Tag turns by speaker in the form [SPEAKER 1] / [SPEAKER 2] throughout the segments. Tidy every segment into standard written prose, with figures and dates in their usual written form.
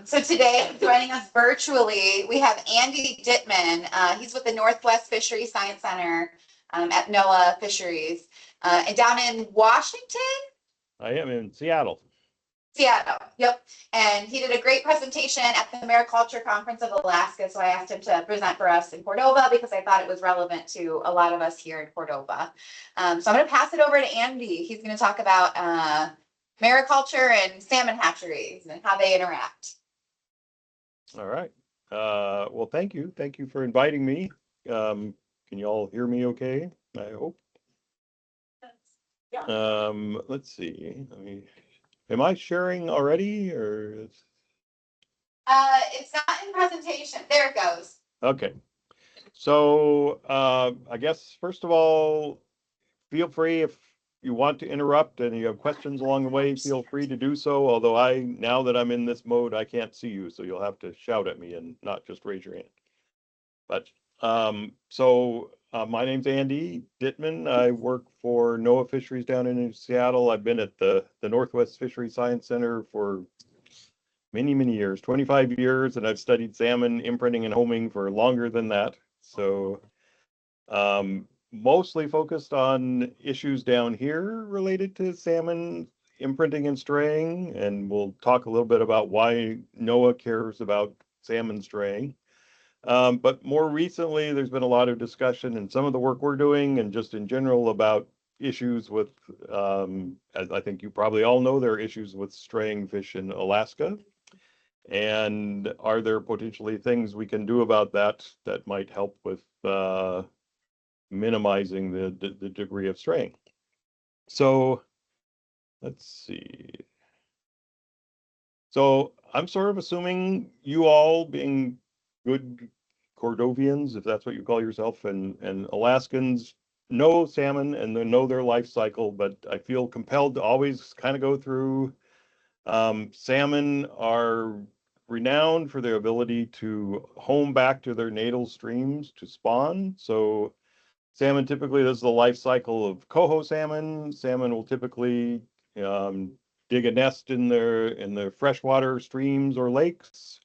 [SPEAKER 1] So today, joining us virtually, we have Andy Dittman. He's with the Northwest Fisheries Science Center at NOAA Fisheries, and down in Washington,
[SPEAKER 2] I am in Seattle.
[SPEAKER 1] Seattle. Yep. And he did a great presentation at the Mariculture Conference of Alaska. So I asked him to present for us in Cordova because I thought it was relevant to a lot of us here in Cordova. So I'm going to pass it over to Andy. He's going to talk about mariculture and salmon hatcheries and how they interact.
[SPEAKER 2] All right. Well, thank you. Thank you for inviting me. Can you all hear me okay? I hope.
[SPEAKER 1] Yeah.
[SPEAKER 2] Let's see. Am I sharing already or?
[SPEAKER 1] It's not in presentation. There it goes.
[SPEAKER 2] Okay. So I guess first of all, feel free if you want to interrupt and you have questions along the way, feel free to do so. Although now that I'm in this mode, I can't see you, so you'll have to shout at me and not just raise your hand. But my name's Andy Dittman. I work for NOAA Fisheries down in Seattle. I've been at the Northwest Fisheries Science Center for many, many years, 25 years, and I've studied salmon imprinting and homing for longer than that. So mostly focused on issues down here related to salmon imprinting and straying, and we'll talk a little bit about why NOAA cares about salmon straying. But more recently, there's been a lot of discussion in some of the work we're doing and just in general about issues with, as I think you probably all know, there are issues with straying fish in Alaska. And are there potentially things we can do about that might help with minimizing the degree of straying? So let's see. So I'm sort of assuming you all, being good Cordovians, if that's what you call yourself, and Alaskans, know salmon and they know their life cycle, but I feel compelled to always kind of go through. Salmon are renowned for their ability to home back to their natal streams to spawn. So salmon typically, this is the life cycle of coho salmon. Salmon will typically dig a nest in their freshwater streams or lakes.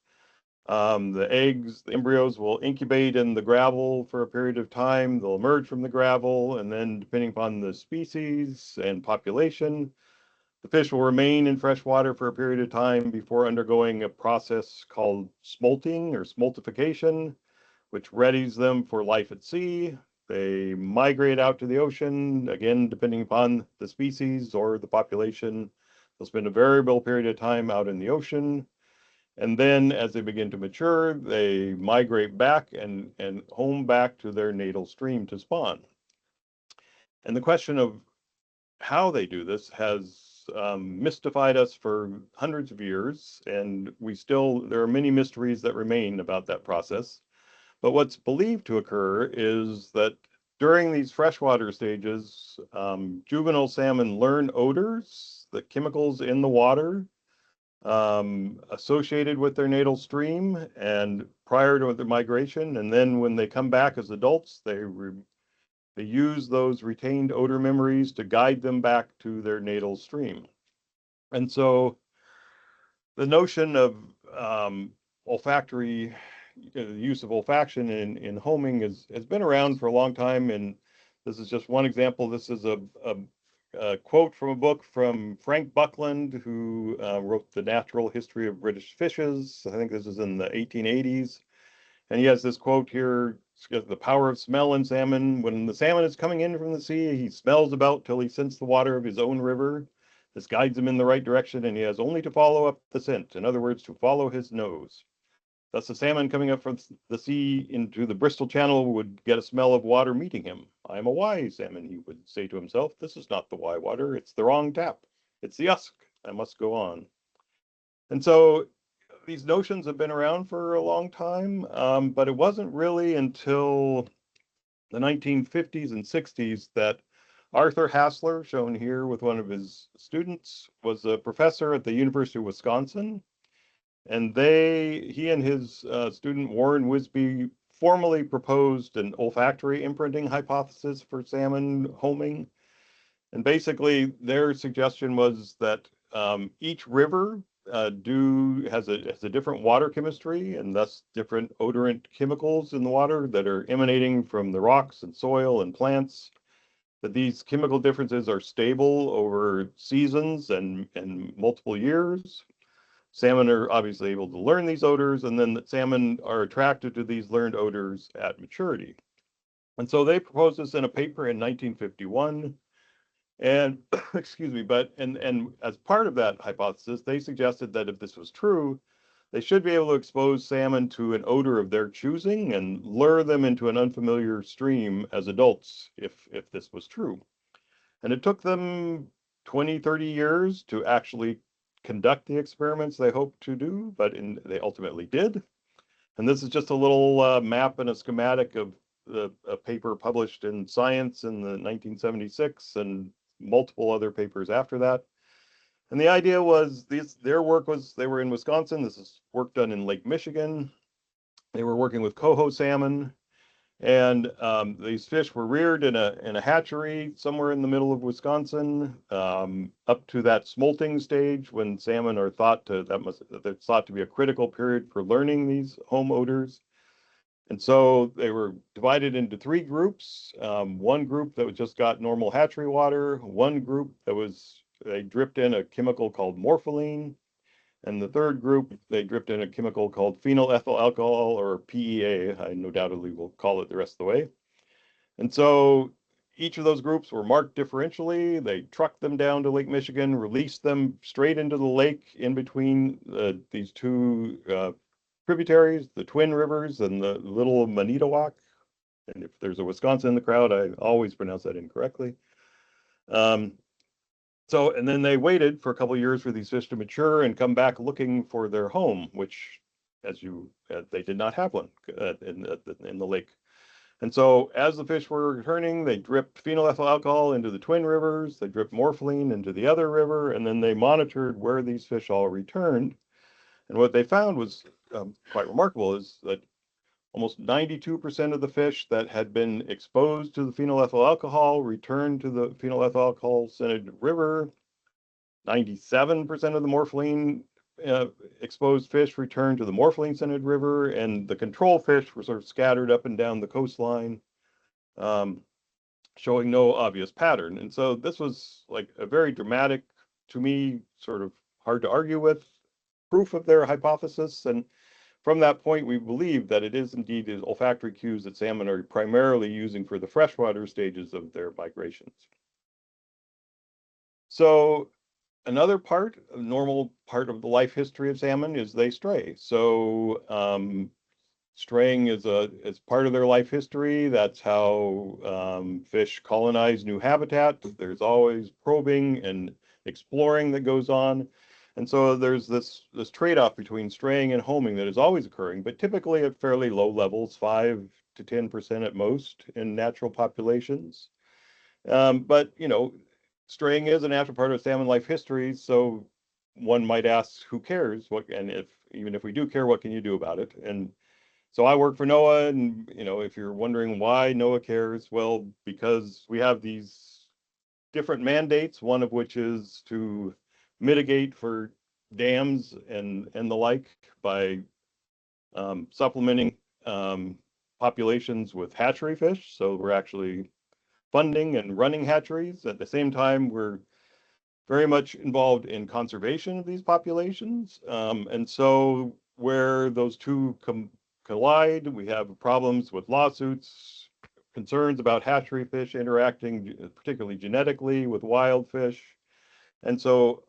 [SPEAKER 2] The eggs, the embryos will incubate in the gravel for a period of time. They'll emerge from the gravel, and then depending upon the species and population, the fish will remain in freshwater for a period of time before undergoing a process called smolting or smoltification, which readies them for life at sea. They migrate out to the ocean, again, depending upon the species or the population. They'll spend a variable period of time out in the ocean. And then as they begin to mature, they migrate back and home back to their natal stream to spawn. And the question of how they do this has mystified us for hundreds of years, and there are many mysteries that remain about that process. But what's believed to occur is that during these freshwater stages, juvenile salmon learn odors, the chemicals in the water associated with their natal stream and prior to their migration. And then when they come back as adults, they use those retained odor memories to guide them back to their natal stream. And so the notion of olfactory, the use of olfaction in homing has been around for a long time. And this is just one example. This is a quote from a book from Frank Buckland, who wrote The Natural History of British Fishes. I think this is in the 1880s. And he has this quote here: the power of smell in salmon. When the salmon is coming in from the sea, he smells about till he scents the water of his own river. This guides him in the right direction, and he has only to follow up the scent. In other words, to follow his nose. Thus, the salmon coming up from the sea into the Bristol Channel would get a smell of water meeting him. I am a Wye salmon, he would say to himself. This is not the Wye water. It's the wrong tap. It's the Usk. I must go on. And so these notions have been around for a long time, but it wasn't really until the 1950s and 60s that Arthur Hassler, shown here with one of his students, was a professor at the University of Wisconsin. And he and his student Warren Wisby formally proposed an olfactory imprinting hypothesis for salmon homing. And basically their suggestion was that each river has a different water chemistry and thus different odorant chemicals in the water that are emanating from the rocks and soil and plants. That these chemical differences are stable over seasons and multiple years. Salmon are obviously able to learn these odors, and then that salmon are attracted to these learned odors at maturity. And so they proposed this in a paper in 1951. And excuse me, and as part of that hypothesis, they suggested that if this was true, they should be able to expose salmon to an odor of their choosing and lure them into an unfamiliar stream as adults, if this was true. And it took them 20, 30 years to actually conduct the experiments they hoped to do, but they ultimately did. And this is just a little map and a schematic of a paper published in Science in the 1976 and multiple other papers after that. And the idea was their work was, they were in Wisconsin. This is work done in Lake Michigan. They were working with coho salmon. And these fish were reared in a hatchery somewhere in the middle of Wisconsin, up to that smolting stage when salmon are that's thought to be a critical period for learning these home odors. And so they were divided into three groups. One group that just got normal hatchery water, one group they dripped in a chemical called morpholine, and the third group, they dripped in a chemical called phenylethyl alcohol, or PEA. I undoubtedly will call it the rest of the way. And so each of those groups were marked differentially. They trucked them down to Lake Michigan, released them straight into the lake in between these two tributaries, the Twin Rivers and the Little Manitowoc. And if there's a Wisconsin in the crowd, I always pronounce that incorrectly. And then they waited for a couple of years for these fish to mature and come back looking for their home, which, they did not have one in the lake. And so as the fish were returning, they dripped phenylethyl alcohol into the Twin Rivers, they dripped morpholine into the other river, and then they monitored where these fish all returned. And what they found was quite remarkable, is that almost 92% of the fish that had been exposed to the phenylethyl alcohol returned to the phenylethyl alcohol scented river. 97% of the morpholine exposed fish returned to the morpholine scented river, and the control fish were sort of scattered up and down the coastline, showing no obvious pattern. And so this was like a very dramatic, to me, sort of hard to argue with, proof of their hypothesis. And from that point, we believe that it is indeed the olfactory cues that salmon are primarily using for the freshwater stages of their migrations. So another normal part of the life history of salmon is they stray. So straying is part of their life history. That's how fish colonize new habitat. There's always probing and exploring that goes on. And so there's this trade-off between straying and homing that is always occurring, but typically at fairly low levels, 5 to 10% at most in natural populations. But straying is a natural part of salmon life history. So one might ask, who cares? Even if we do care, what can you do about it? And so I work for NOAA, and if you're wondering why NOAA cares, well, because we have these different mandates, one of which is to mitigate for dams and the like by supplementing populations with hatchery fish. So we're actually funding and running hatcheries. At the same time, we're very much involved in conservation of these populations. And so where those two collide, we have problems with lawsuits, concerns about hatchery fish interacting, particularly genetically, with wild fish. And so,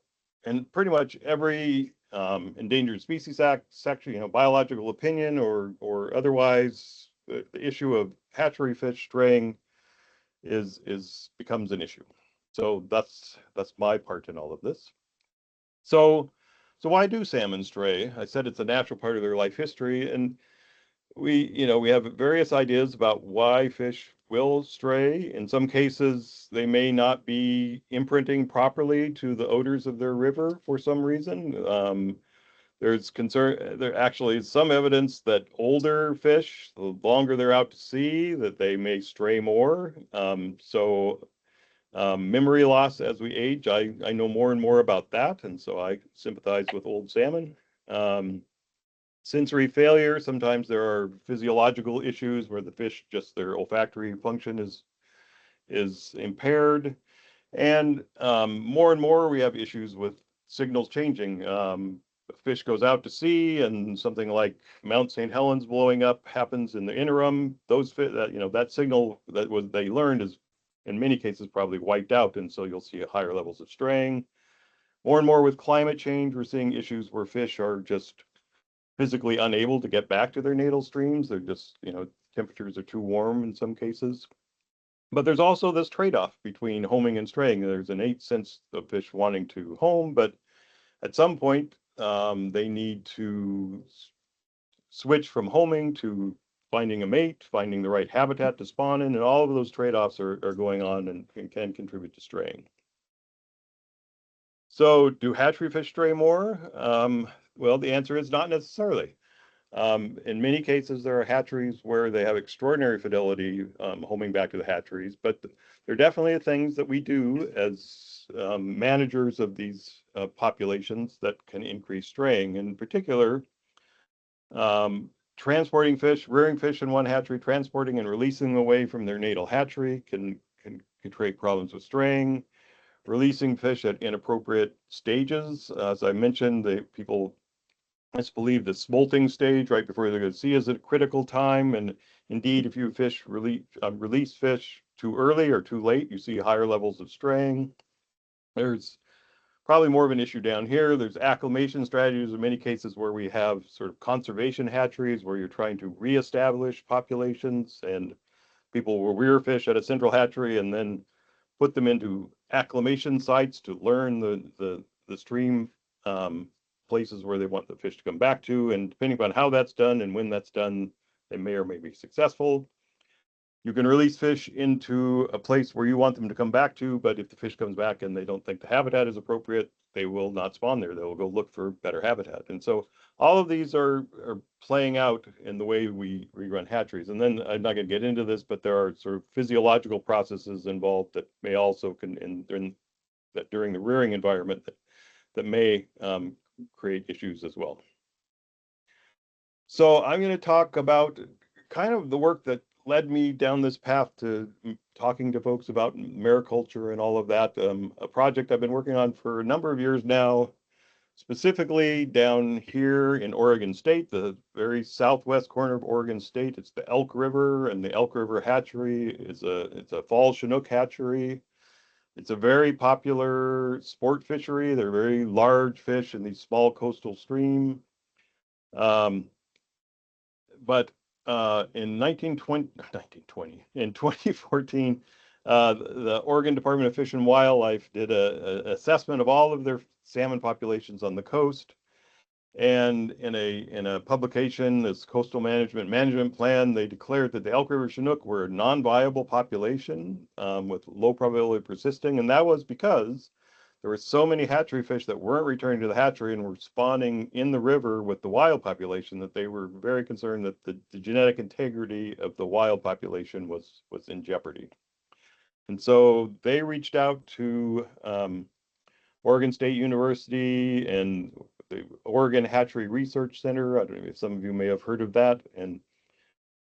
[SPEAKER 2] and pretty much every Endangered Species Act section, biological opinion or otherwise, the issue of hatchery fish straying becomes an issue. So that's my part in all of this. So why do salmon stray? I said it's a natural part of their life history, and we have various ideas about why fish will stray. In some cases, they may not be imprinting properly to the odors of their river for some reason. There's there actually is some evidence that older fish, the longer they're out to sea, that they may stray more. Memory loss as we age, I know more and more about that, and so I sympathize with old salmon. Sensory failure, sometimes there are physiological issues where the fish, just their olfactory function is impaired. And more and more we have issues with signals changing. The fish goes out to sea and something like Mount St. Helens blowing up happens in the interim. Those that signal that was they learned is in many cases probably wiped out, and so you'll see higher levels of straying. More and more with climate change, we're seeing issues where fish are just physically unable to get back to their natal streams. They're just, temperatures are too warm in some cases. But there's also this trade-off between homing and straying. There's an innate sense of fish wanting to home, but at some point, they need to switch from homing to finding a mate, finding the right habitat to spawn in, and all of those trade-offs are going on and can contribute to straying. So do hatchery fish stray more? Well, the answer is not necessarily. In many cases, there are hatcheries where they have extraordinary fidelity homing back to the hatcheries, but there are definitely things that we do as managers of these populations that can increase straying. In particular, transporting fish, rearing fish in one hatchery, transporting and releasing them away from their natal hatchery can create problems with straying. Releasing fish at inappropriate stages. As I mentioned, people misbelieve the smolting stage right before they're going to see is a critical time. And indeed, if you release fish too early or too late, you see higher levels of straying. There's probably more of an issue down here. There's acclimation strategies in many cases where we have sort of conservation hatcheries where you're trying to reestablish populations, and people will rear fish at a central hatchery and then put them into acclimation sites to learn the stream places where they want the fish to come back to. And depending on how that's done and when that's done, they may or may be successful. You can release fish into a place where you want them to come back to, but if the fish comes back and they don't think the habitat is appropriate, they will not spawn there. They'll go look for better habitat. And so all of these are playing out in the way we run hatcheries. And then I'm not going to get into this, but there are sort of physiological processes involved that may also during the rearing environment that may create issues as well. So I'm going to talk about kind of the work that led me down this path to talking to folks about mariculture and all of that. A project I've been working on for a number of years now, specifically down here in Oregon State, the very southwest corner of Oregon State. It's the Elk River, and the Elk River hatchery it's a fall Chinook hatchery. It's a very popular sport fishery. They're very large fish in these small coastal streams. But in 2014, the Oregon Department of Fish and Wildlife did an assessment of all of their salmon populations on the coast. And in a publication, this coastal management plan, they declared that the Elk River Chinook were a non-viable population with low probability of persisting. And that was because there were so many hatchery fish that weren't returning to the hatchery and were spawning in the river with the wild population, that they were very concerned that the genetic integrity of the wild population was in jeopardy. And so they reached out to Oregon State University and the Oregon Hatchery Research Center. I don't know if some of you may have heard of that.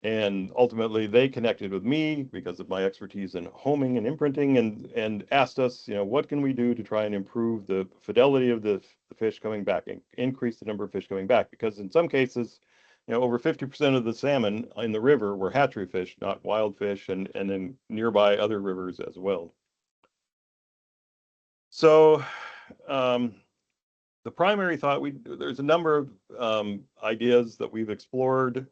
[SPEAKER 2] And ultimately they connected with me because of my expertise in homing and imprinting, and asked us, what can we do to try and improve the fidelity of the fish coming back and increase the number of fish coming back? Because in some cases, over 50% of the salmon in the river were hatchery fish, not wild fish, and in nearby other rivers as well. So the primary thought, there's a number of ideas that we've explored,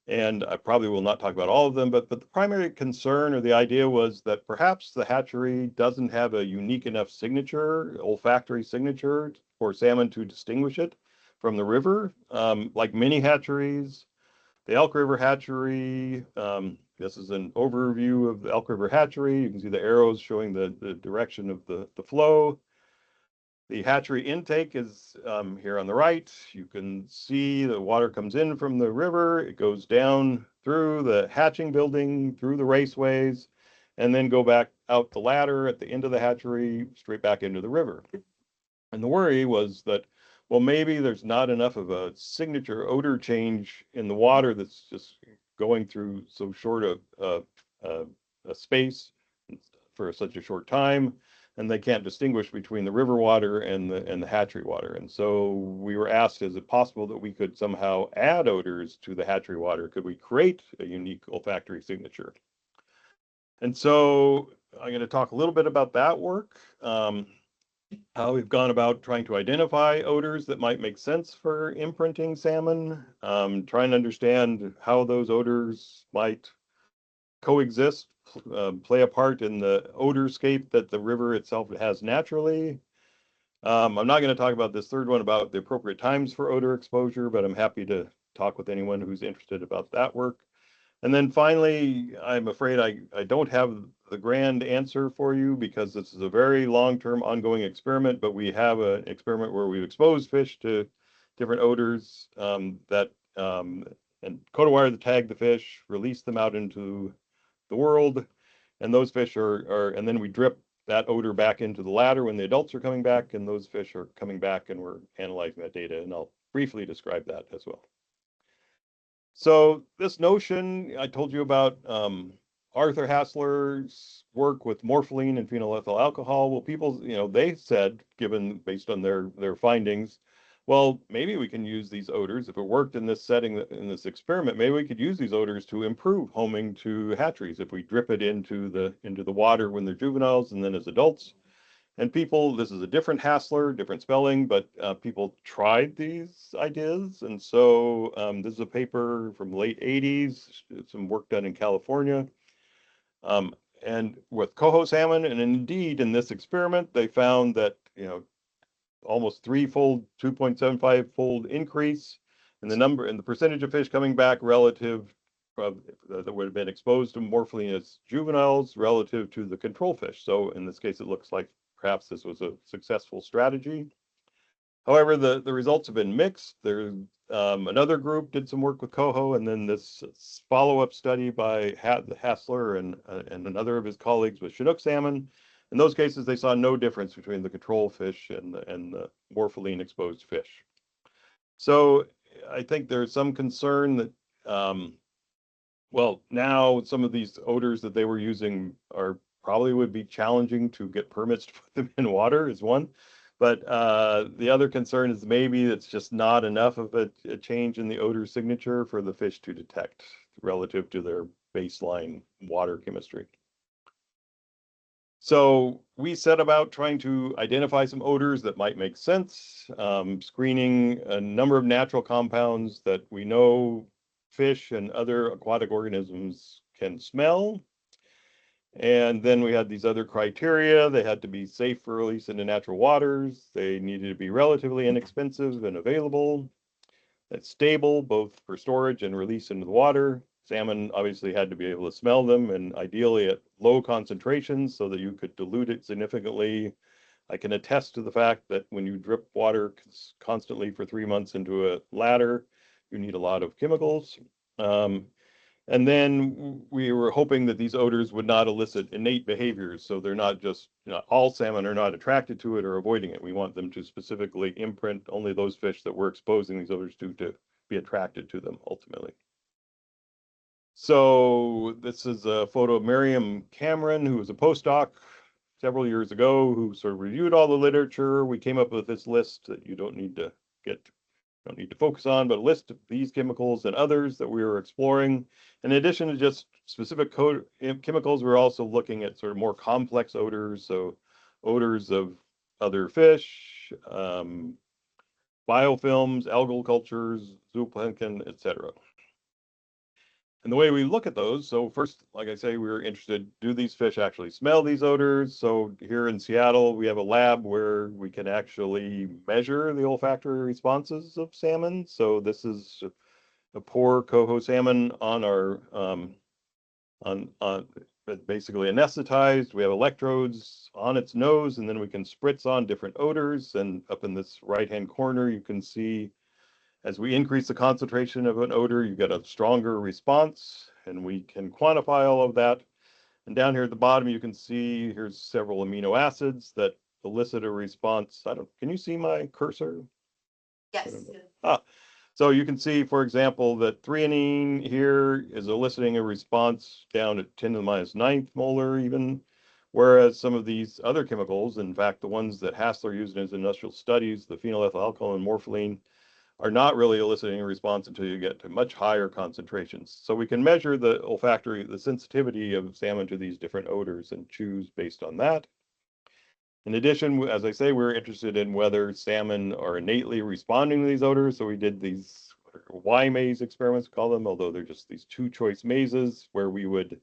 [SPEAKER 2] and I probably will not talk about all of them, but the primary concern or the idea was that perhaps the hatchery doesn't have a unique enough signature, olfactory signature, for salmon to distinguish it from the river. Like many hatcheries, the Elk River hatchery, this is an overview of the Elk River hatchery. You can see the arrows showing the direction of the flow. The hatchery intake is here on the right. You can see the water comes in from the river. It goes down through the hatching building, through the raceways, and then go back out the ladder at the end of the hatchery, straight back into the river. And the worry was that, well, maybe there's not enough of a signature odor change in the water that's just going through so short a space for such a short time, and they can't distinguish between the river water and the hatchery water. And so we were asked, is it possible that we could somehow add odors to the hatchery water? Could we create a unique olfactory signature? And so I'm going to talk a little bit about that work. How we've gone about trying to identify odors that might make sense for imprinting salmon, trying to understand how those odors might coexist, play a part in the odorscape that the river itself has naturally. I'm not going to talk about this third one about the appropriate times for odor exposure, but I'm happy to talk with anyone who's interested about that work. And then finally, I'm afraid I don't have the grand answer for you because this is a very long-term ongoing experiment, but we have an experiment where we've exposed fish to different odors and codewire the tag the fish, release them out into the world, and those fish and then we drip that odor back into the ladder when the adults are coming back, and those fish are coming back, and we're analyzing that data, and I'll briefly describe that as well. So this notion I told you about, Arthur Hassler's work with morpholine and phenylethyl alcohol. Well, people, they said, based on their findings, well, maybe we can use these odors. If it worked in this setting, in this experiment, maybe we could use these odors to improve homing to hatcheries if we drip it into the water when they're juveniles and then as adults. And this is a different Hassler, different spelling, but people tried these ideas. And so this is a paper from the late 80s, some work done in California. And with coho salmon, and indeed in this experiment, they found that, almost threefold, 2.75-fold increase in the percentage of fish coming back relative that would have been exposed to morpholine as juveniles relative to the control fish. So in this case, it looks like perhaps this was a successful strategy. However, the results have been mixed. Another group did some work with coho, and then this follow-up study by Hassler and another of his colleagues with Chinook salmon. In those cases, they saw no difference between the control fish and the morpholine exposed fish. So I think there's some concern that, well, now some of these odors that they were using probably would be challenging to get permits to put them in water is one. But the other concern is maybe it's just not enough of a change in the odor signature for the fish to detect relative to their baseline water chemistry. So we set about trying to identify some odors that might make sense, screening a number of natural compounds that we know fish and other aquatic organisms can smell. And then we had these other criteria. They had to be safe for release into natural waters. They needed to be relatively inexpensive and available. That's stable, both for storage and release into the water. Salmon obviously had to be able to smell them, and ideally at low concentrations so that you could dilute it significantly. I can attest to the fact that when you drip water constantly for 3 months into a ladder, you need a lot of chemicals. And then we were hoping that these odors would not elicit innate behaviors. So they're not just, all salmon are not attracted to it or avoiding it. We want them to specifically imprint only those fish that we're exposing these odors to be attracted to them ultimately. So this is a photo of Miriam Cameron, who was a postdoc several years ago, who sort of reviewed all the literature. We came up with this list that you don't need to focus on, but a list of these chemicals and others that we were exploring. In addition to just specific chemicals, we're also looking at sort of more complex odors, so odors of other fish, biofilms, algal cultures, zooplankton, etc. And the way we look at those, so first, like I say, we were interested, do these fish actually smell these odors? So here in Seattle, we have a lab where we can actually measure the olfactory responses of salmon. So this is a poor coho salmon on our, basically anesthetized. We have electrodes on its nose, and then we can spritz on different odors. And up in this right-hand corner, you can see as we increase the concentration of an odor, you get a stronger response, and we can quantify all of that. And down here at the bottom, you can see here's several amino acids that elicit a response. Can you see my cursor?
[SPEAKER 1] Yes.
[SPEAKER 2] So you can see, for example, that threonine here is eliciting a response down at 10 to the minus ninth molar even, whereas some of these other chemicals, in fact, the ones that Hassler used in his industrial studies, the phenylethyl alcohol and morpholine, are not really eliciting a response until you get to much higher concentrations. So we can measure the sensitivity of salmon to these different odors and choose based on that. In addition, as I say, we're interested in whether salmon are innately responding to these odors. So we did these Y maze experiments, we call them, although they're just these two choice mazes where we would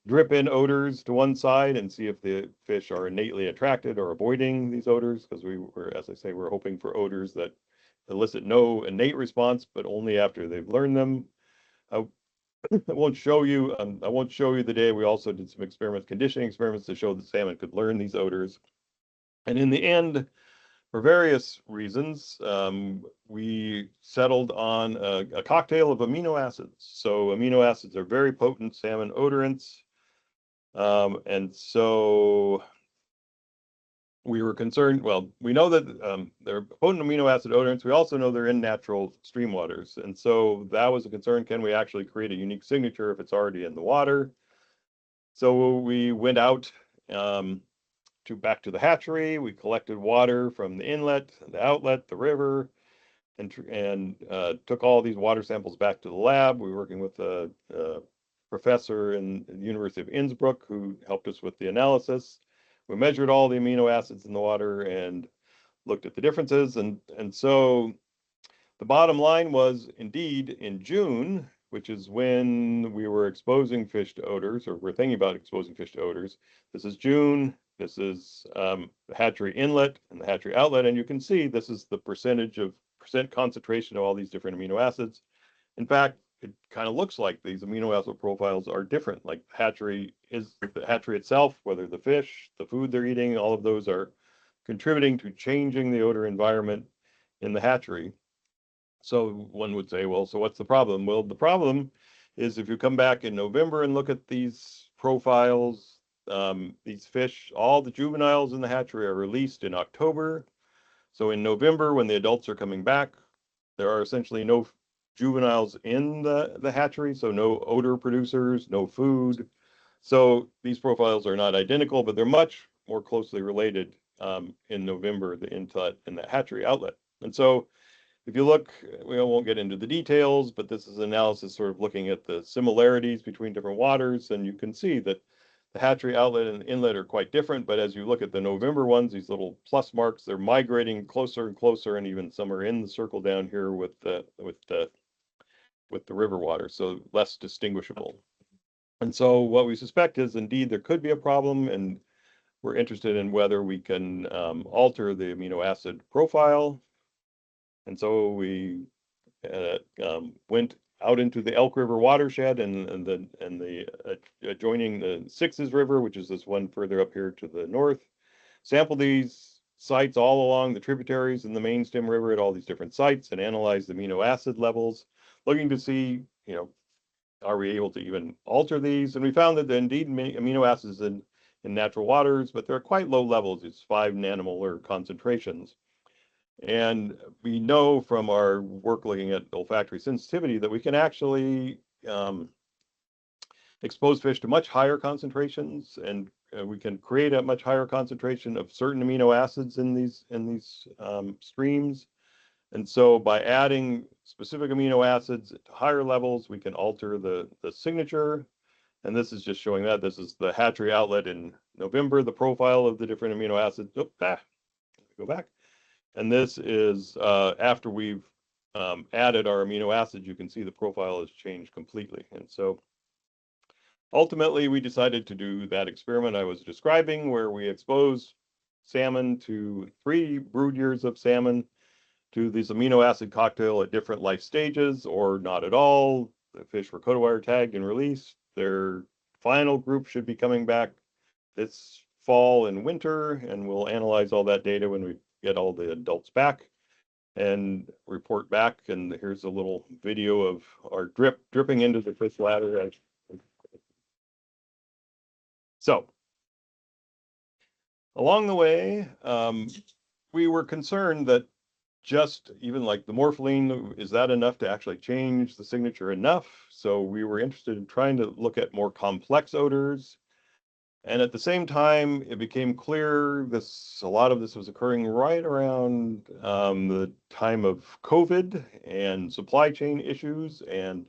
[SPEAKER 2] drip in odors to one side and see if the fish are innately attracted or avoiding these odors, because we were, as I say, we're hoping for odors that elicit no innate response, but only after they've learned them. I won't show you. I won't show you the day. We also did some experiments, conditioning experiments, to show that salmon could learn these odors. And in the end, for various reasons, we settled on a cocktail of amino acids. So amino acids are very potent salmon odorants. And so we were concerned, well, we know that they're potent amino acid odorants. We also know they're in natural stream waters. And so that was a concern. Can we actually create a unique signature if it's already in the water? So we went out back to the hatchery. We collected water from the inlet, the outlet, the river, and took all these water samples back to the lab. We were working with a professor in the University of Innsbruck who helped us with the analysis. We measured all the amino acids in the water and looked at the differences. And so the bottom line was, indeed, in June, which is when we were exposing fish to odors, or we're thinking about exposing fish to odors. This is June. This is the hatchery inlet and the hatchery outlet. And you can see this is the percent concentration of all these different amino acids. In fact, it kind of looks like these amino acid profiles are different. Like the hatchery itself, whether the fish, the food they're eating, all of those are contributing to changing the odor environment in the hatchery. So one would say, well, so what's the problem? Well, the problem is if you come back in November and look at these profiles, these fish, all the juveniles in the hatchery are released in October. So in November, when the adults are coming back, there are essentially no juveniles in the hatchery, so no odor producers, no food. So these profiles are not identical, but they're much more closely related in November, the inlet and the hatchery outlet. And so if you look, we won't get into the details, but this is analysis sort of looking at the similarities between different waters, and you can see that the hatchery outlet and inlet are quite different, but as you look at the November ones, these little plus marks, they're migrating closer and closer, and even some are in the circle down here with the river water, so less distinguishable. And so what we suspect is indeed there could be a problem, and we're interested in whether we can alter the amino acid profile. And so we went out into the Elk River watershed and the adjoining the Sixes River, which is this one further up here to the north. Sample these sites all along the tributaries in the main stem river at all these different sites and analyze the amino acid levels, looking to see, are we able to even alter these? And we found that indeed amino acids in natural waters, but they're quite low levels. It's 5 nanomolar concentrations. And we know from our work looking at olfactory sensitivity that we can actually expose fish to much higher concentrations, and we can create a much higher concentration of certain amino acids in these streams. And so by adding specific amino acids to higher levels, we can alter the signature. And this is just showing that. This is the hatchery outlet in November, the profile of the different amino acids. Go back. And this is after we've added our amino acids, you can see the profile has changed completely. And so ultimately, we decided to do that experiment I was describing, where we expose salmon to 3 brood years of salmon to this amino acid cocktail at different life stages, or not at all. The fish were cotawire tagged and released. Their final group should be coming back this fall and winter, and we'll analyze all that data when we get all the adults back and report back. And here's a little video of our dripping into the fish ladder as So along the way, we were concerned that just even like the morpholine, is that enough to actually change the signature enough? So we were interested in trying to look at more complex odors. And at the same time, it became clear a lot of this was occurring right around the time of COVID and supply chain issues, and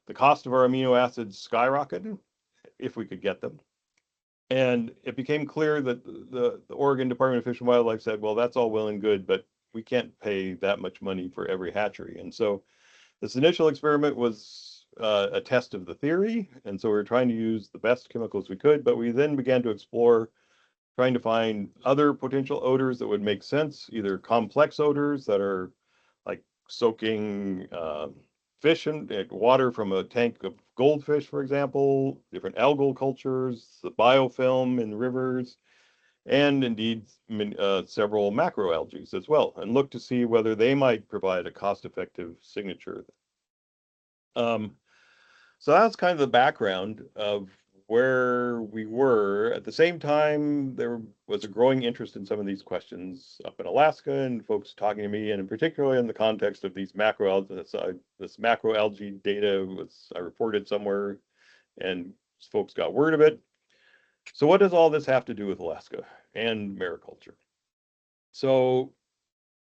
[SPEAKER 2] the cost of our amino acids skyrocketed if we could get them. And it became clear that the Oregon Department of Fish and Wildlife said, well, that's all well and good, but we can't pay that much money for every hatchery. And so this initial experiment was a test of the theory. And so we were trying to use the best chemicals we could, but we then began to explore trying to find other potential odors that would make sense, either complex odors that are like soaking fish and water from a tank of goldfish, for example, different algal cultures, the biofilm in rivers, and indeed several macroalgae as well, and look to see whether they might provide a cost-effective signature. So that's kind of the background of where we were. At the same time, there was a growing interest in some of these questions up in Alaska, and folks talking to me, and in particular in the context of these macroalgae. This macroalgae data I reported somewhere, and folks got word of it. So what does all this have to do with Alaska and mariculture? So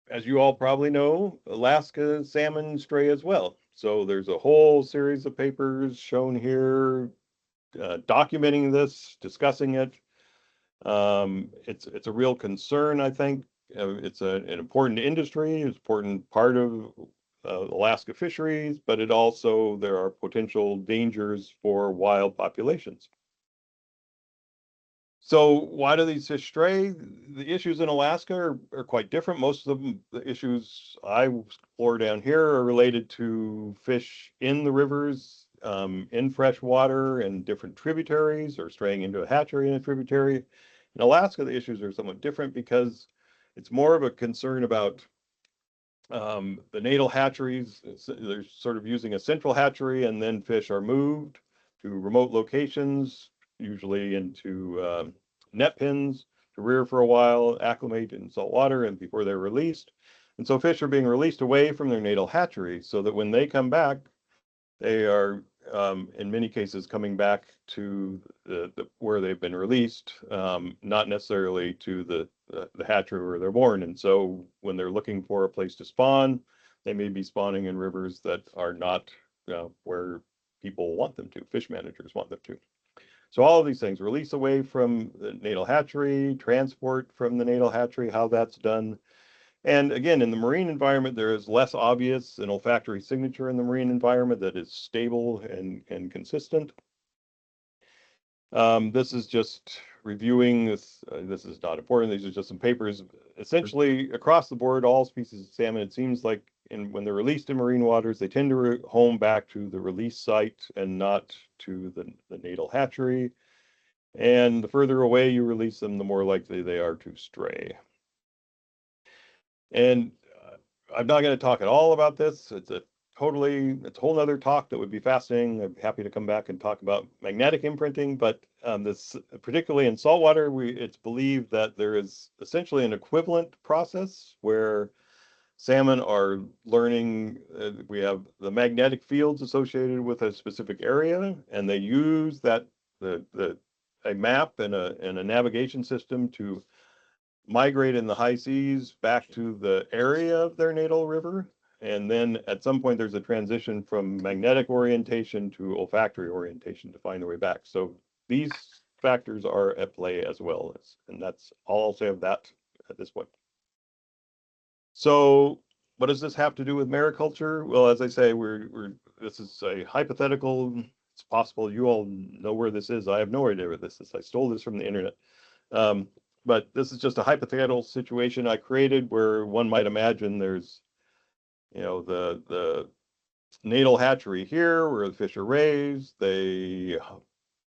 [SPEAKER 2] as you all probably know, Alaska salmon stray as well. So there's a whole series of papers shown here documenting this, discussing it. It's a real concern, I think. It's an important industry, it's an important part of Alaska fisheries, but there are potential dangers for wild populations. So why do these fish stray? The issues in Alaska are quite different. Most of the issues I explore down here are related to fish in the rivers, in fresh water and different tributaries, or straying into a hatchery in a tributary. In Alaska, the issues are somewhat different because it's more of a concern about the natal hatcheries. They're sort of using a central hatchery, and then fish are moved to remote locations, usually into net pens to rear for a while, acclimate in salt water, and before they're released. And so fish are being released away from their natal hatchery so that when they come back, they are in many cases coming back to where they've been released, not necessarily to the hatchery where they're born. And so when they're looking for a place to spawn, they may be spawning in rivers that are not where people want them to, fish managers want them to. So all of these things, release away from the natal hatchery, transport from the natal hatchery, how that's done. And again, in the marine environment, there is less obvious an olfactory signature in the marine environment that is stable and consistent. This is just reviewing this. This is not important. These are just some papers. Essentially, across the board, all species of salmon, it seems like when they're released in marine waters, they tend to home back to the release site and not to the natal hatchery. And the further away you release them, the more likely they are to stray. And I'm not going to talk at all about this. It's a whole other talk that would be fascinating. I'm happy to come back and talk about magnetic imprinting, but this, particularly in saltwater, it's believed that there is essentially an equivalent process where salmon are learning. We have the magnetic fields associated with a specific area, and they use a map and a navigation system to migrate in the high seas back to the area of their natal river. And then at some point, there's a transition from magnetic orientation to olfactory orientation to find their way back. So these factors are at play as well. And that's all I'll say of that at this point. So what does this have to do with mariculture? Well, as I say, this is a hypothetical. It's possible you all know where this is. I have no idea where this is. I stole this from the internet. But this is just a hypothetical situation I created where one might imagine there's, the natal hatchery here where the fish are raised. They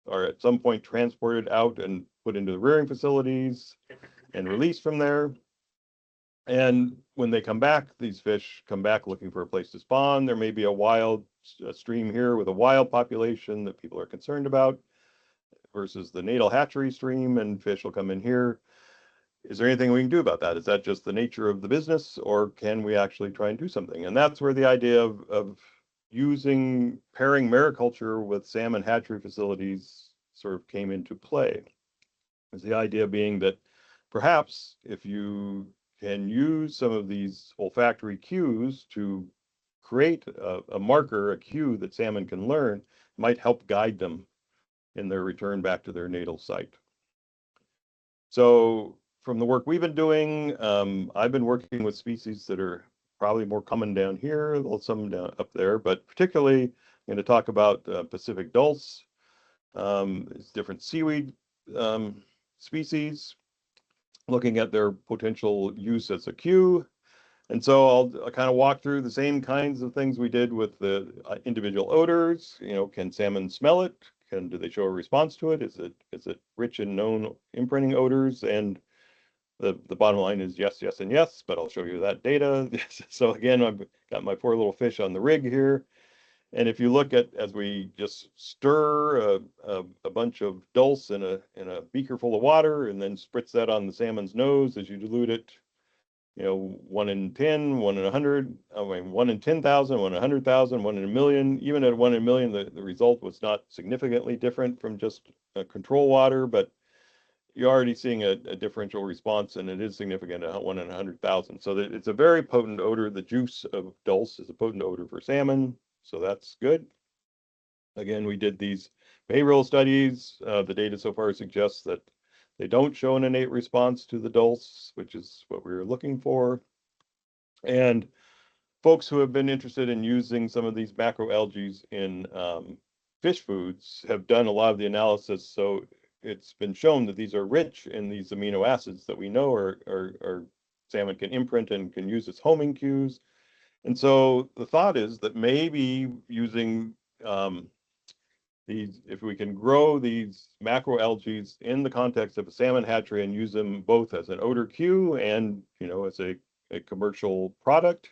[SPEAKER 2] are at some point transported out and put into the rearing facilities and released from there. And when they come back, these fish come back looking for a place to spawn. There may be a stream here with a wild population that people are concerned about. versus the natal hatchery stream, and fish will come in here. Is there anything we can do about that? Is that just the nature of the business, or can we actually try and do something? And that's where the idea of pairing mariculture with salmon hatchery facilities sort of came into play. Is the idea being that perhaps if you can use some of these olfactory cues to create a marker, a cue that salmon can learn, might help guide them in their return back to their natal site. So from the work we've been doing, I've been working with species that are probably more common down here, some down up there, but particularly I'm going to talk about Pacific dulse, different seaweed species, looking at their potential use as a cue. And so I'll kind of walk through the same kinds of things we did with the individual odors. You know, can salmon smell it? Do they show a response to it? Is it rich in known imprinting odors? And the bottom line is yes, yes, and yes, but I'll show you that data. So again, I've got my poor little fish on the rig here. And if you look at, as we just stir a bunch of dulse in a beaker full of water and then spritz that on the salmon's nose as you dilute it, you know, 1 in 10, 1 in 100, I mean, 1 in 10,000, 1 in 100,000, 1 in a million. Even at 1 in a million, the result was not significantly different from just control water, but you're already seeing a differential response, and it is significant at 1 in 100,000. So it's a very potent odor. The juice of dulse is a potent odor for salmon, so that's good. Again, we did these behavioral studies. The data so far suggests that they don't show an innate response to the dulse, which is what we were looking for. And folks who have been interested in using some of these macroalgae in fish foods have done a lot of the analysis. So it's been shown that these are rich in these amino acids that we know are salmon can imprint and can use as homing cues. And so the thought is that maybe using if we can grow these macroalgae in the context of a salmon hatchery and use them both as an odor cue and, you know, as a commercial product,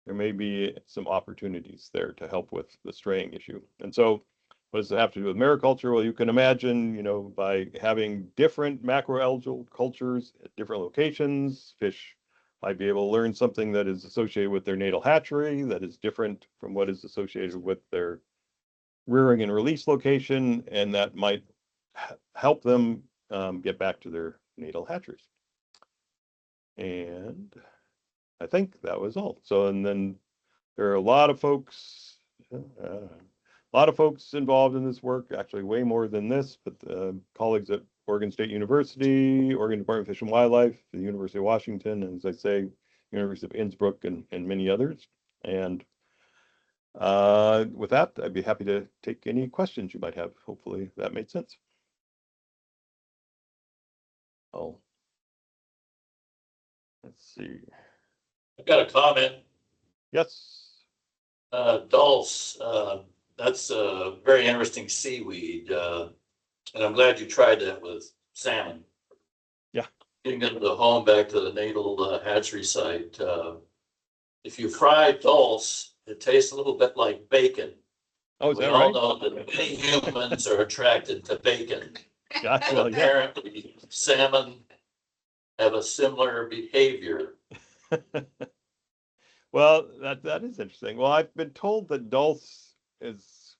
[SPEAKER 2] there may be some opportunities there to help with the straying issue. And so what does it have to do with mariculture? Well, you can imagine, you know, by having different macroalgal cultures at different locations, fish might be able to learn something that is associated with their natal hatchery that is different from what is associated with their rearing and release location, and that might help them get back to their natal hatcheries. And I think that was all. So, and then there are a lot of folks involved in this work, actually way more than this, but colleagues at Oregon State University, Oregon Department of Fish and Wildlife, the University of Washington, and as I say, University of Innsbruck and many others. And with that, I'd be happy to take any questions you might have. Hopefully that made sense. Oh, let's see.
[SPEAKER 3] I've got a comment.
[SPEAKER 2] Yes.
[SPEAKER 3] Dulse, that's a very interesting seaweed. And I'm glad you tried that with salmon.
[SPEAKER 2] Yeah.
[SPEAKER 3] Getting them to home back to the natal hatchery site. If you fry dulse, it tastes a little bit like bacon.
[SPEAKER 2] Oh, is
[SPEAKER 3] We
[SPEAKER 2] that
[SPEAKER 3] all
[SPEAKER 2] right?
[SPEAKER 3] know that many humans are attracted to bacon.
[SPEAKER 2] Gotcha.
[SPEAKER 3] And
[SPEAKER 2] Well, yeah.
[SPEAKER 3] apparently salmon have a similar behavior.
[SPEAKER 2] Well, that is interesting. Well, I've been told that dulse is,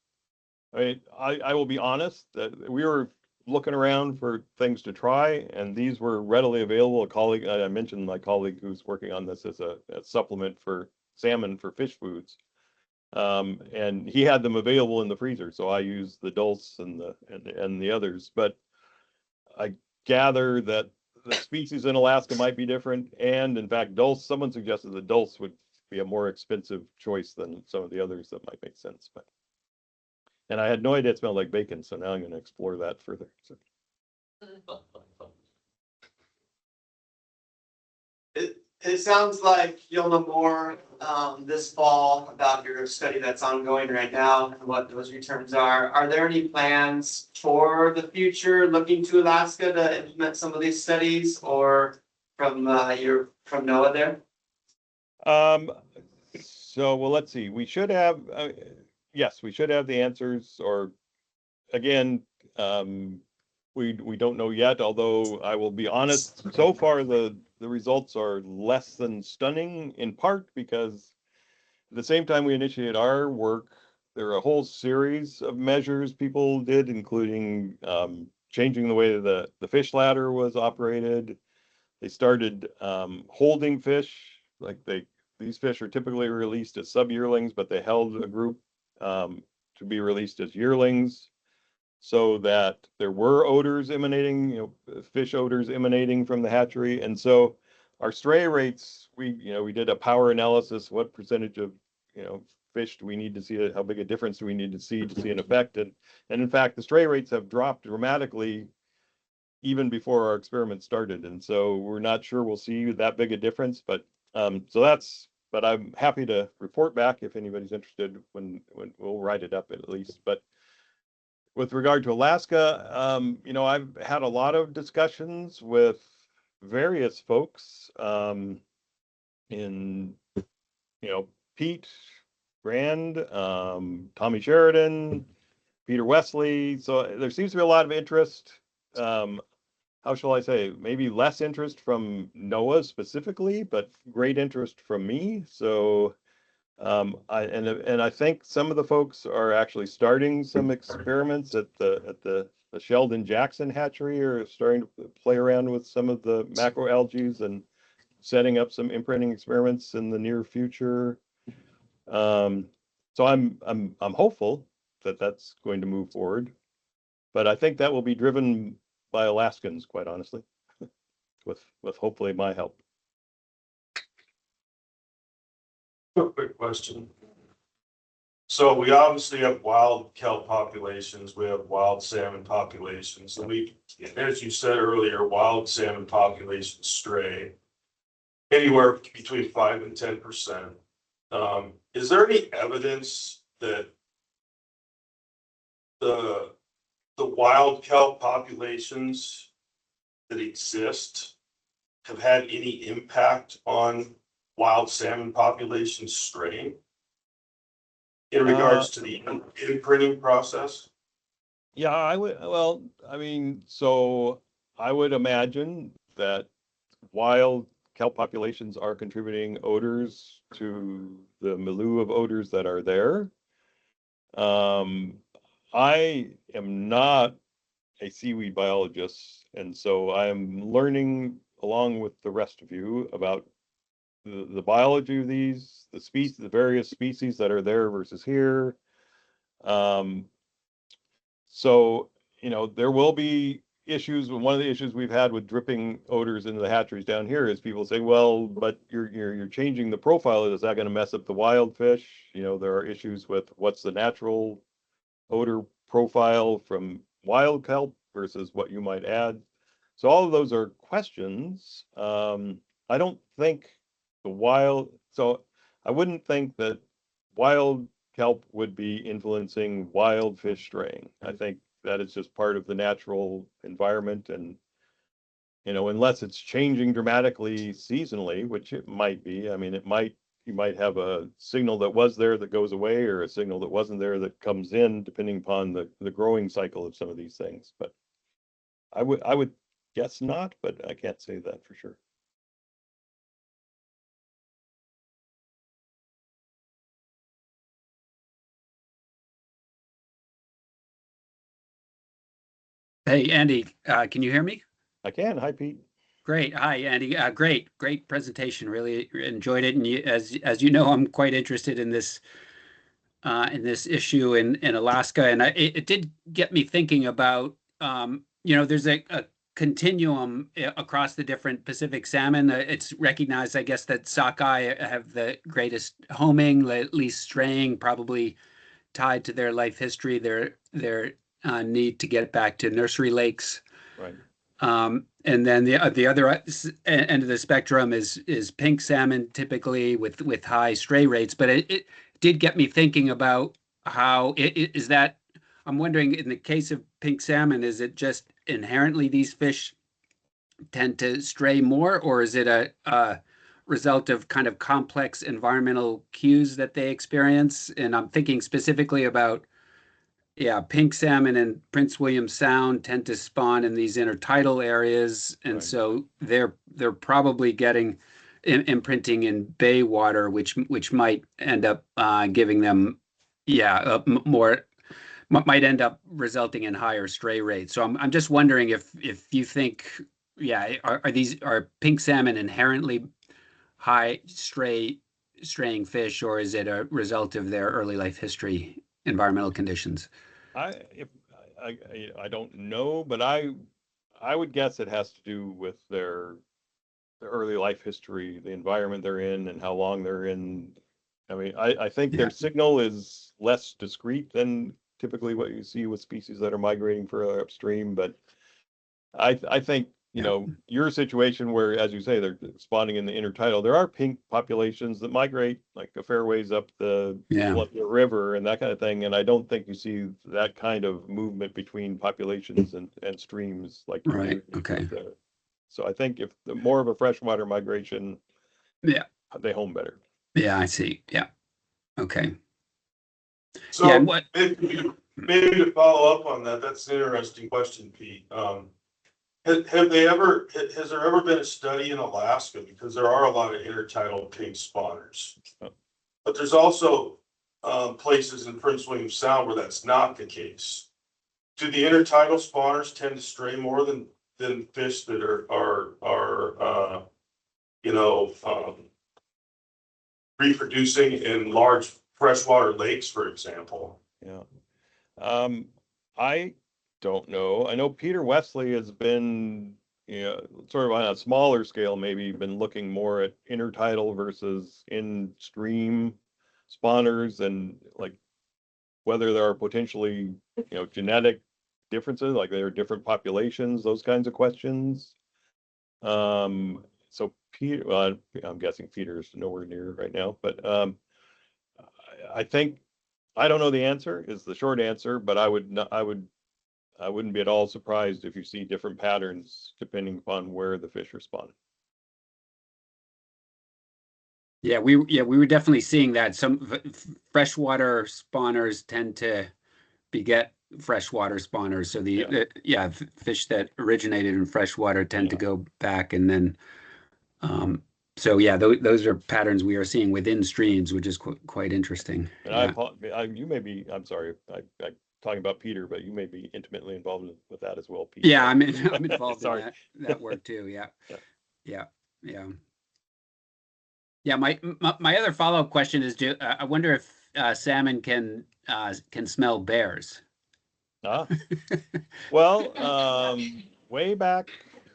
[SPEAKER 2] I mean, I will be honest that we were looking around for things to try, and these were readily available. A colleague, I mentioned my colleague who's working on this as a supplement for salmon for fish foods. And he had them available in the freezer, so I used the dulse and the others. But I gather that the species in Alaska might be different, and in fact, dulse. Someone suggested that dulse would be a more expensive choice than some of the others that might make sense. But and I had no idea it smelled like bacon, so now I'm going to explore that further. So.
[SPEAKER 4] It sounds like you'll know more this fall about your study that's ongoing right now and what those returns are. Are there any plans for the future looking to Alaska to implement some of these studies, or from NOAA there?
[SPEAKER 2] So well, let's see. We should have yes, we should have the answers. Or again, we don't know yet, although I will be honest, so far the results are less than stunning, in part because at the same time we initiated our work, there are a whole series of measures people did, including changing the way the fish ladder was operated. They started holding fish, like these fish are typically released as sub-yearlings, but they held a group to be released as yearlings, so that there were odors emanating, fish odors emanating from the hatchery. And so our stray rates, we did a power analysis, what percentage of, fish do we need to see, how big a difference do we need to see an effect? And in fact, the stray rates have dropped dramatically even before our experiment started. And so we're not sure we'll see that big a difference, but but I'm happy to report back if anybody's interested when we'll write it up at least. But with regard to Alaska, I've had a lot of discussions with various folks in, Pete Brand, Tommy Sheridan, Peter Wesley. So there seems to be a lot of interest. How shall I say? Maybe less interest from NOAA specifically, but great interest from me. So I think some of the folks are actually starting some experiments at the Sheldon Jackson hatchery, are starting to play around with some of the macroalgae and setting up some imprinting experiments in the near future. So I'm hopeful that that's going to move forward, but I think that will be driven by Alaskans, quite honestly, with hopefully my help.
[SPEAKER 5] Quick question. So we obviously have wild kelp populations, we have wild salmon populations, and as you said earlier, wild salmon populations stray anywhere between 5 and 10%. Is there any evidence that the wild kelp populations that exist have had any impact on wild salmon populations straying in regards to the imprinting process?
[SPEAKER 2] Yeah, so I would imagine that wild kelp populations are contributing odors to the milieu of odors that are there. I am not a seaweed biologist, and so I'm learning along with the rest of you about the biology of these, the various species that are there versus here. So, there will be issues. One of the issues we've had with dripping odors into the hatcheries down here is people say, well, but you're changing the profile. Is that going to mess up the wild fish? There are issues with what's the natural odor profile from wild kelp versus what you might add. So all of those are questions. I don't think I wouldn't think that wild kelp would be influencing wild fish straying. I think that is just part of the natural environment, and unless it's changing dramatically seasonally, which it might be. I mean, you might have a signal that was there that goes away, or a signal that wasn't there that comes in, depending upon the growing cycle of some of these things. But I would guess not, but I can't say that for sure.
[SPEAKER 6] Hey, Andy, can you hear me?
[SPEAKER 2] I can. Hi, Pete.
[SPEAKER 6] Great. Hi, Andy. Great presentation. Really enjoyed it. And as you know, I'm quite interested in this issue in Alaska, and it did get me thinking about there's a continuum across the different Pacific salmon. It's recognized, I guess, that sockeye have the greatest homing, least straying, probably tied to their life history, their need to get back to nursery lakes.
[SPEAKER 2] Right.
[SPEAKER 6] And then the other end of the spectrum is pink salmon, typically with high stray rates. But it did get me thinking about how is that. I'm wondering, in the case of pink salmon, is it just inherently these fish tend to stray more, or is it a result of kind of complex environmental cues that they experience? And I'm thinking specifically about yeah, pink salmon in Prince William Sound tend to spawn in these intertidal areas, and
[SPEAKER 2] Right.
[SPEAKER 6] so they're probably getting imprinting in bay water, which might end up giving them, yeah, more might end up resulting in higher stray rates. So I'm just wondering if you think, yeah, are pink salmon inherently high straying fish, or is it a result of their early life history, environmental conditions?
[SPEAKER 2] If I don't know, but I would guess it has to do with their early life history, the environment they're in, and how long they're in. I mean, I think their
[SPEAKER 6] Yeah.
[SPEAKER 2] signal is less discreet than typically what you see with species that are migrating further upstream. But I think, you
[SPEAKER 6] Yeah.
[SPEAKER 2] know, your situation where, as you say, they're spawning in the intertidal, there are pink populations that migrate like a fair ways up the
[SPEAKER 6] Yeah.
[SPEAKER 2] Columbia River and that kind of thing. And I don't think you see that kind of movement between populations and streams like you
[SPEAKER 6] Right.
[SPEAKER 2] do
[SPEAKER 6] Okay.
[SPEAKER 2] with the. So I think if the more of a freshwater migration,
[SPEAKER 6] Yeah.
[SPEAKER 2] they home better.
[SPEAKER 6] Yeah, I see. Yeah. Okay. Yeah,
[SPEAKER 5] So
[SPEAKER 6] and what?
[SPEAKER 5] maybe to follow up on that, that's an interesting question, Pete. Has there ever been a study in Alaska? Because there are a lot of intertidal pink spawners.
[SPEAKER 2] Oh.
[SPEAKER 5] But there's also places in Prince William Sound where that's not the case. Do the intertidal spawners tend to stray more than fish that are reproducing in large freshwater lakes, for example?
[SPEAKER 2] Yeah. I don't know. I know Peter Wesley has been, you know, sort of on a smaller scale, maybe been looking more at intertidal versus in stream spawners and like whether there are potentially, you know, genetic differences, like there are different populations, those kinds of questions. So Peter, well, I'm guessing Peter's nowhere near right now, but I think I don't know the answer is the short answer, but I wouldn't be at all surprised if you see different patterns depending upon where the fish are spawning.
[SPEAKER 6] Yeah, we were definitely seeing that. Some freshwater spawners tend to beget freshwater spawners. So fish that originated in freshwater tend to go back, and then so yeah, those are patterns we are seeing within streams, which is quite interesting.
[SPEAKER 2] And
[SPEAKER 6] Yeah.
[SPEAKER 2] you may be, I'm sorry, I talking about Peter, but you may be intimately involved with that as well, Pete.
[SPEAKER 6] Yeah, I'm involved in
[SPEAKER 2] Sorry.
[SPEAKER 6] that work too. Yeah.
[SPEAKER 2] Yeah.
[SPEAKER 6] Yeah. Yeah. Yeah, my other follow-up question is, I wonder if salmon can smell bears?
[SPEAKER 2] Ah, well, way back,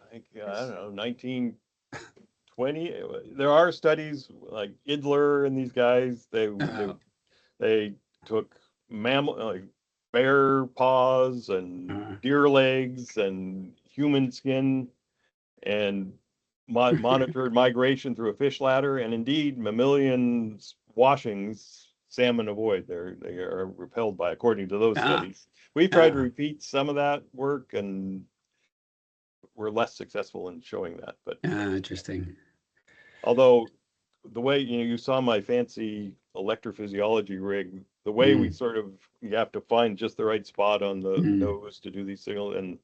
[SPEAKER 2] I think, I don't know, 1920, there are studies like Idler and these guys, they took mammal, like bear paws and deer legs and human skin and monitored migration through a fish ladder, and indeed mammalian washings salmon avoid. They are repelled by, according to those studies. We've tried to repeat some of that work, and we're less successful in showing that. But
[SPEAKER 6] Interesting.
[SPEAKER 2] although the way you saw my fancy electrophysiology rig, the way we sort of you have to find just the right spot on the nose to do these signals, and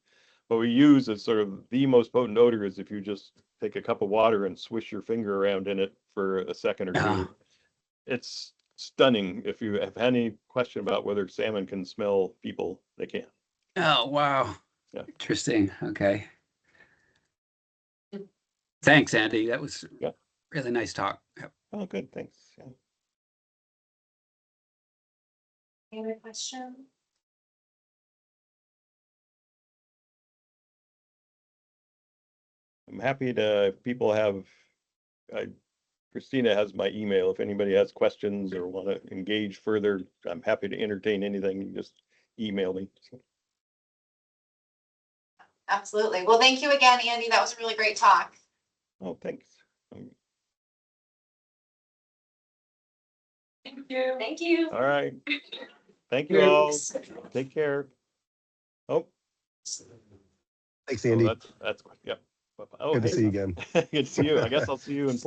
[SPEAKER 2] what we use is sort of the most potent odor is if you just take a cup of water and swish your finger around in it for a second or two. It's stunning. If you have any question about whether salmon can smell people, they can.
[SPEAKER 6] Oh, wow.
[SPEAKER 2] Yeah.
[SPEAKER 6] Interesting. Okay. Thanks, Andy. That was really nice talk. Yep.
[SPEAKER 2] Oh, good. Thanks. Yeah.
[SPEAKER 1] Any other questions?
[SPEAKER 2] I'm happy to, if people have, Christina has my email. If anybody has questions or want to engage further, I'm happy to entertain anything. You just email me.
[SPEAKER 1] Absolutely. Well, thank you again, Andy. That was a really great talk.
[SPEAKER 2] Oh, thanks.
[SPEAKER 1] Thank you. Thank you.
[SPEAKER 2] All right. Thank you all. Take care. Oh.
[SPEAKER 7] Thanks, Andy.
[SPEAKER 2] That's yeah. Oh,
[SPEAKER 7] Good to see you again.
[SPEAKER 2] Good to see you. I guess I'll see you in